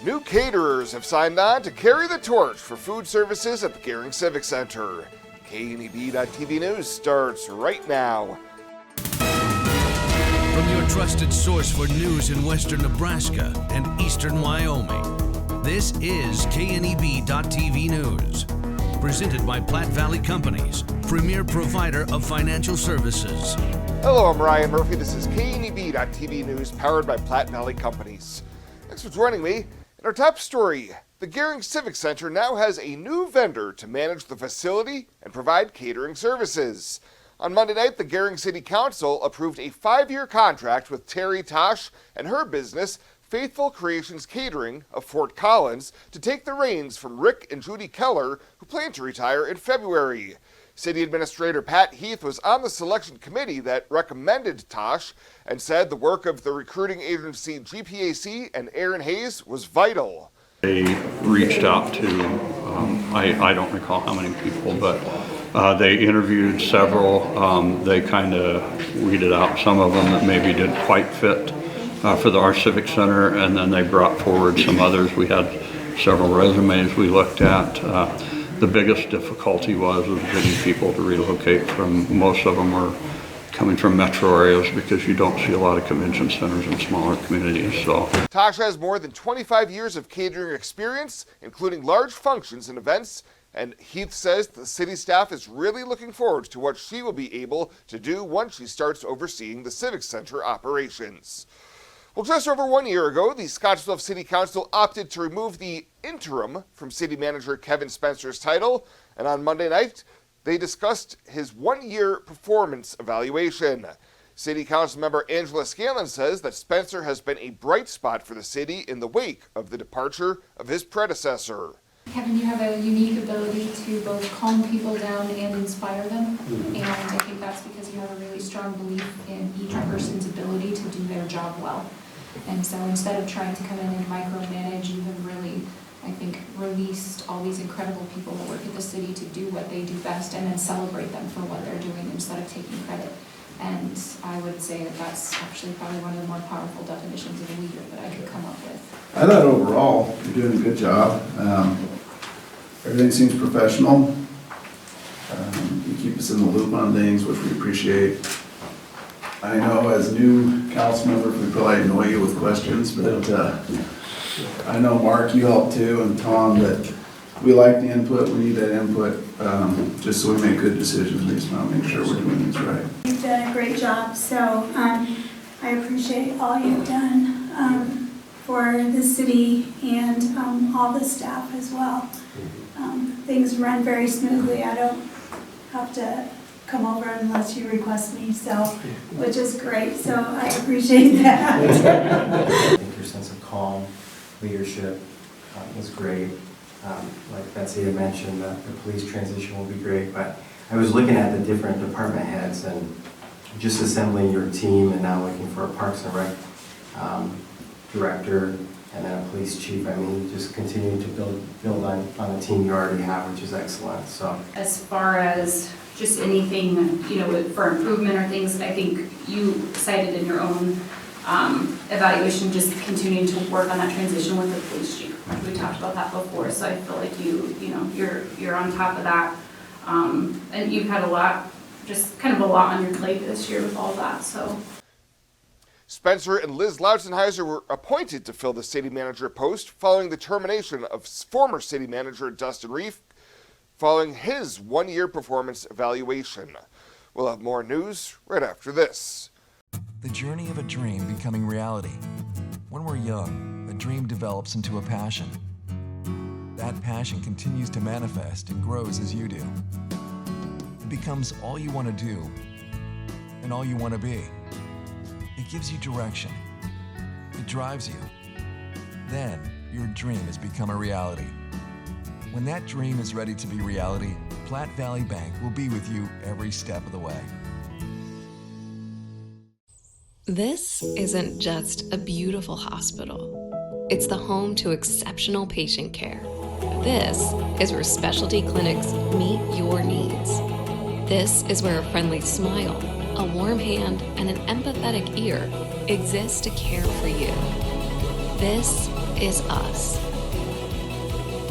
New caterers have signed on to carry the torch for food services at the Gering Civic Center. KNEB.TV News starts right now. From your trusted source for news in western Nebraska and eastern Wyoming, this is KNEB.TV News. Presented by Platte Valley Companies, premier provider of financial services. Hello, I'm Ryan Murphy. This is KNEB.TV News, powered by Platte Valley Companies. Thanks for joining me. In our top story, the Gering Civic Center now has a new vendor to manage the facility and provide catering services. On Monday night, the Gering City Council approved a 5-year contract with Terry Tosh and her business, Faithful Creations Catering of Fort Collins, to take the reins from Rick and Judy Keller, who plan to retire in February. City Administrator Pat Heath was on the selection committee that recommended Tosh and said the work of the recruiting agency GPAC and Aaron Hayes was vital. They reached out to, I don't recall how many people, but they interviewed several. They kind of weeded out some of them that maybe didn't quite fit for our Civic Center, and then they brought forward some others. We had several resumes we looked at. The biggest difficulty was getting people to relocate from, most of them were coming from metro areas because you don't see a lot of convention centers in smaller communities. So Tosh has more than 25 years of catering experience, including large functions and events, and Heath says the city staff is really looking forward to what she will be able to do once she starts overseeing the Civic Center operations. Well, just over 1 year ago, the Scottsbluff City Council opted to remove the interim from City Manager Kevin Spencer's title, and on Monday night, they discussed his 1-year performance evaluation. City Council member Angela Scanlon says that Spencer has been a bright spot for the city in the wake of the departure of his predecessor. Kevin, you have a unique ability to both calm people down and inspire them, and I think that's because you have a really strong belief in each person's ability to do their job well. And so instead of trying to come in and micromanage, you have really, I think, released all these incredible people that work at the city to do what they do best and then celebrate them for what they're doing instead of taking credit. And I would say that that's actually probably one of the more powerful definitions of a leader that I could come up with. I thought overall you're doing a good job. Everything seems professional. You keep us in the loop on things, which we appreciate. I know as a new council member, we probably annoy you with questions, but I know Mark, you help too, and Tom, that we like the input, we need that input, just so we make good decisions. We just want to make sure we're doing things right. You've done a great job, so I appreciate all you've done for the city and all the staff as well. Things run very smoothly. I don't have to come over unless you request me, so, which is great, so I appreciate that. I think your sense of calm, leadership was great. Like Betsy had mentioned, the police transition will be great, but I was looking at the different department heads and just assembling your team, and now looking for a Parks and Rec director and then a police chief. I mean, just continuing to build on the team you already have, which is excellent. So as far as just anything, you know, for improvement or things, I think you cited in your own evaluation, just continuing to work on that transition with the police chief. We talked about that before, so I feel like you're on top of that, and you've had a lot, just kind of a lot on your plate this year with all that. So Spencer and Liz Lautzenheiser were appointed to fill the city manager post following the termination of former city manager Dustin Reef following his 1-year performance evaluation. We'll have more news right after this. The journey of a dream becoming reality. When we're young, a dream develops into a passion. That passion continues to manifest and grows as you do. It becomes all you want to do and all you want to be. It gives you direction. It drives you. Then your dream has become a reality. When that dream is ready to be reality, Platte Valley Bank will be with you every step of the way. This isn't just a beautiful hospital. It's the home to exceptional patient care. This is where specialty clinics meet your needs. This is where a friendly smile, a warm hand, and an empathetic ear exist to care for you. This is us.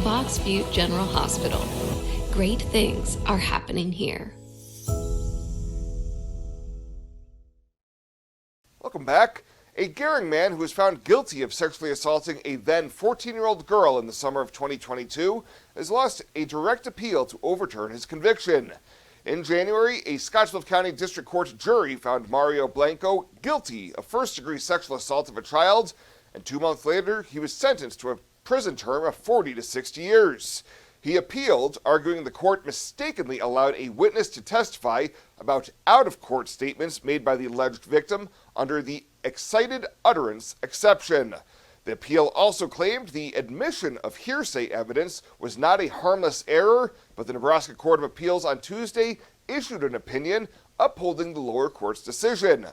Box Butte General Hospital. Great things are happening here. Welcome back. A Gering man who was found guilty of sexually assaulting a then 14-year-old girl in the summer of 2022 has lost a direct appeal to overturn his conviction. In January, a Scottsbluff County District Court jury found Mario Blanco guilty of first-degree sexual assault of a child, and 2 months later, he was sentenced to a prison term of 40 to 60 years. He appealed, arguing the court mistakenly allowed a witness to testify about out-of-court statements made by the alleged victim under the excited utterance exception. The appeal also claimed the admission of hearsay evidence was not a harmless error, but the Nebraska Court of Appeals on Tuesday issued an opinion upholding the lower court's decision.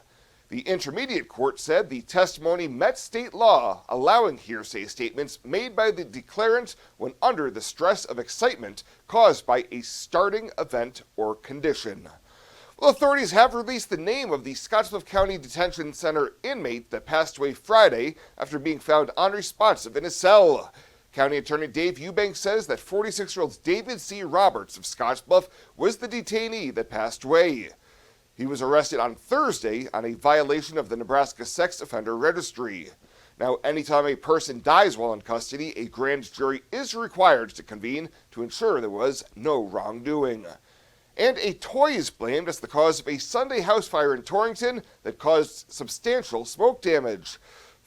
The intermediate court said the testimony met state law, allowing hearsay statements made by the declarant when under the stress of excitement caused by a starting event or condition. Well, authorities have released the name of the Scottsbluff County Detention Center inmate that passed away Friday after being found unresponsive in his cell. County Attorney Dave Eubanks says that 46-year-old David C. Roberts of Scottsbluff was the detainee that passed away. He was arrested on Thursday on a violation of the Nebraska Sex Offender Registry. Now, anytime a person dies while in custody, a grand jury is required to convene to ensure there was no wrongdoing. And a toy is blamed as the cause of a Sunday house fire in Torrington that caused substantial smoke damage.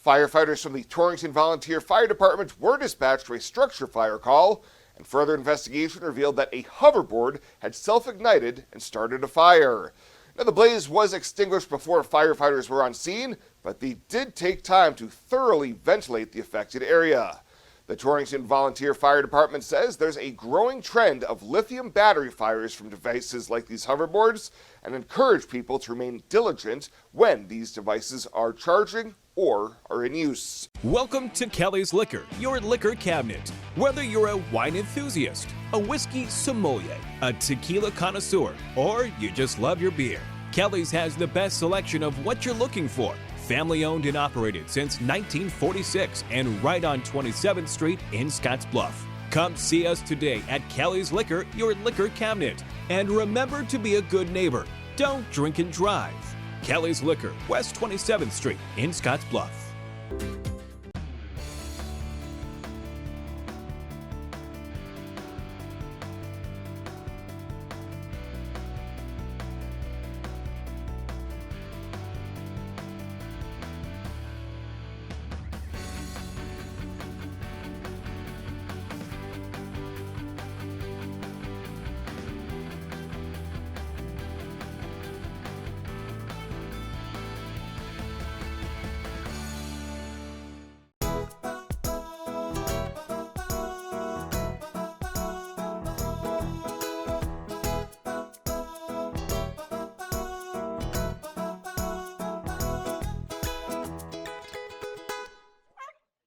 Firefighters from the Torrington Volunteer Fire Department were dispatched to a structure fire call, and further investigation revealed that a hoverboard had self-ignited and started a fire. Now, the blaze was extinguished before firefighters were on scene, but they did take time to thoroughly ventilate the affected area. The Torrington Volunteer Fire Department says there's a growing trend of lithium battery fires from devices like these hoverboards and encourage people to remain diligent when these devices are charging or are in use. Welcome to Kelly's Liquor, your liquor cabinet. Whether you're a wine enthusiast, a whiskey sommelier, a tequila connoisseur, or you just love your beer, Kelly's has the best selection of what you're looking for. Family owned and operated since 1946 and right on 27th Street in Scottsbluff. Come see us today at Kelly's Liquor, your liquor cabinet. And remember to be a good neighbor. Don't drink and drive. Kelly's Liquor, West 27th Street in Scottsbluff.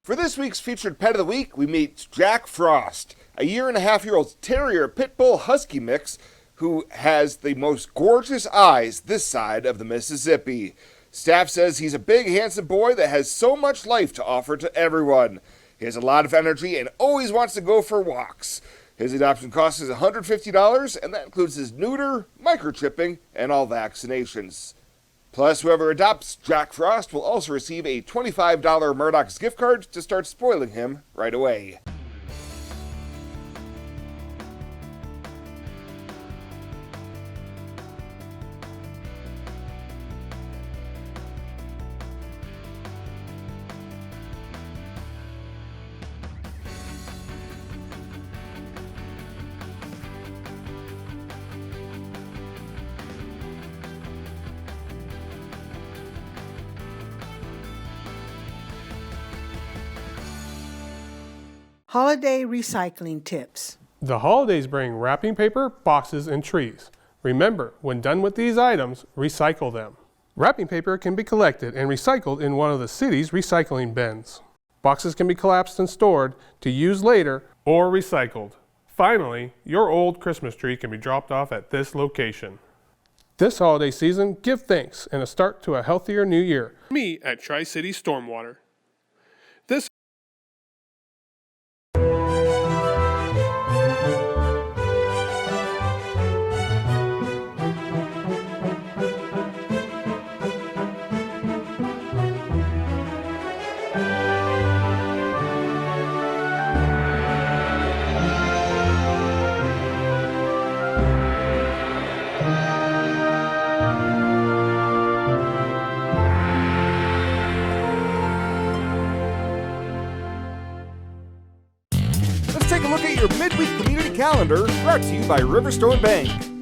For this week's featured pet of the week, we meet Jack Frost, a 1.5-year-old terrier pit bull husky mix who has the most gorgeous eyes this side of the Mississippi. Staff says he's a big, handsome boy that has so much life to offer to everyone. He has a lot of energy and always wants to go for walks. His adoption cost is $150, and that includes his neuter, microchipping, and all vaccinations. Plus, whoever adopts Jack Frost will also receive a $25 Murdoch's gift card to start spoiling him right away. Holiday recycling tips. The holidays bring wrapping paper, boxes, and trees. Remember, when done with these items, recycle them. Wrapping paper can be collected and recycled in one of the city's recycling bins. Boxes can be collapsed and stored to use later or recycled. Finally, your old Christmas tree can be dropped off at this location. This holiday season, give thanks and a start to a healthier new year. Me at Tri-City Stormwater. a look at your midweek community calendar, brought to you by Riverstone Bank.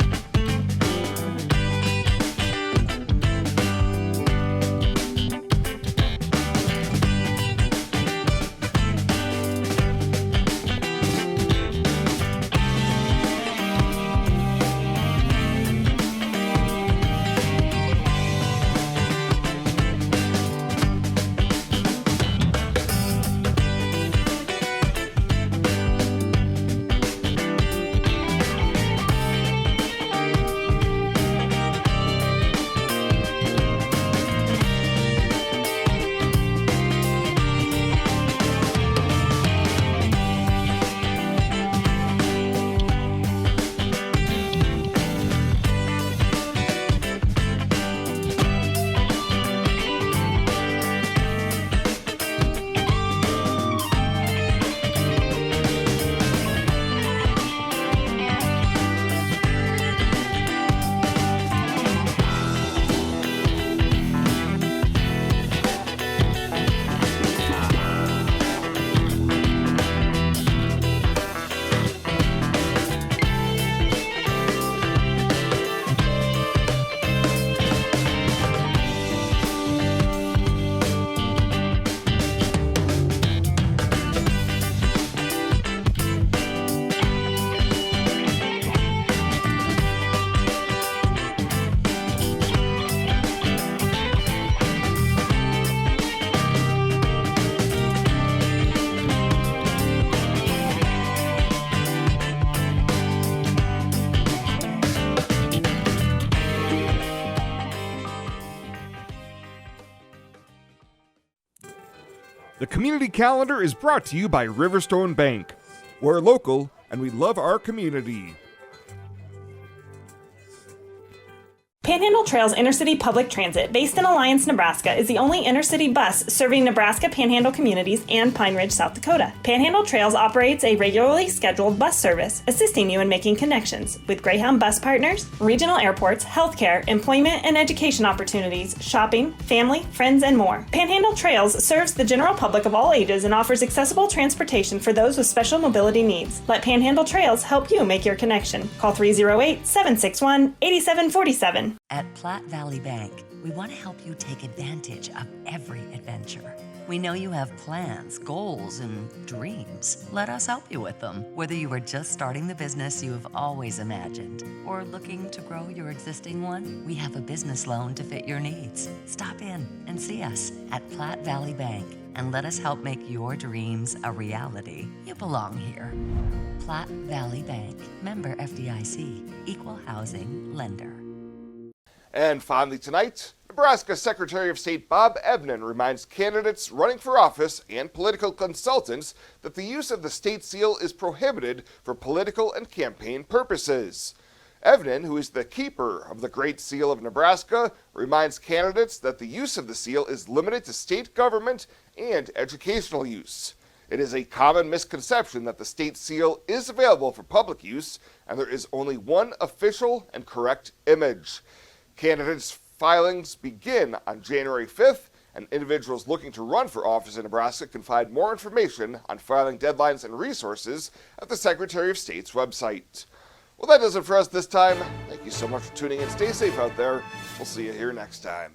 The community calendar is brought to you by Riverstone Bank. We're local and we love our community. Panhandle Trails Intercity Public Transit, based in Alliance, Nebraska, is the only intercity bus serving Nebraska Panhandle communities and Pine Ridge, South Dakota. Panhandle Trails operates a regularly scheduled bus service, assisting you in making connections with Greyhound bus partners, regional airports, healthcare, employment and education opportunities, shopping, family, friends, and more. Panhandle Trails serves the general public of all ages and offers accessible transportation for those with special mobility needs. Let Panhandle Trails help you make your connection. Call 308-761-8747. At Platte Valley Bank, we want to help you take advantage of every adventure. We know you have plans, goals, and dreams. Let us help you with them. Whether you are just starting the business you have always imagined or looking to grow your existing one, we have a business loan to fit your needs. Stop in and see us at Platte Valley Bank and let us help make your dreams a reality. You belong here. Platte Valley Bank, member FDIC, equal housing lender. And finally tonight, Nebraska Secretary of State Bob Ebnen reminds candidates running for office and political consultants that the use of the state seal is prohibited for political and campaign purposes. Ebnen, who is the keeper of the Great Seal of Nebraska, reminds candidates that the use of the seal is limited to state government and educational use. It is a common misconception that the state seal is available for public use, and there is only one official and correct image. Candidates' filings begin on January 5th, and individuals looking to run for office in Nebraska can find more information on filing deadlines and resources at the Secretary of State's website. Well, that does it for us this time. Thank you so much for tuning in. Stay safe out there. We'll see you here next time.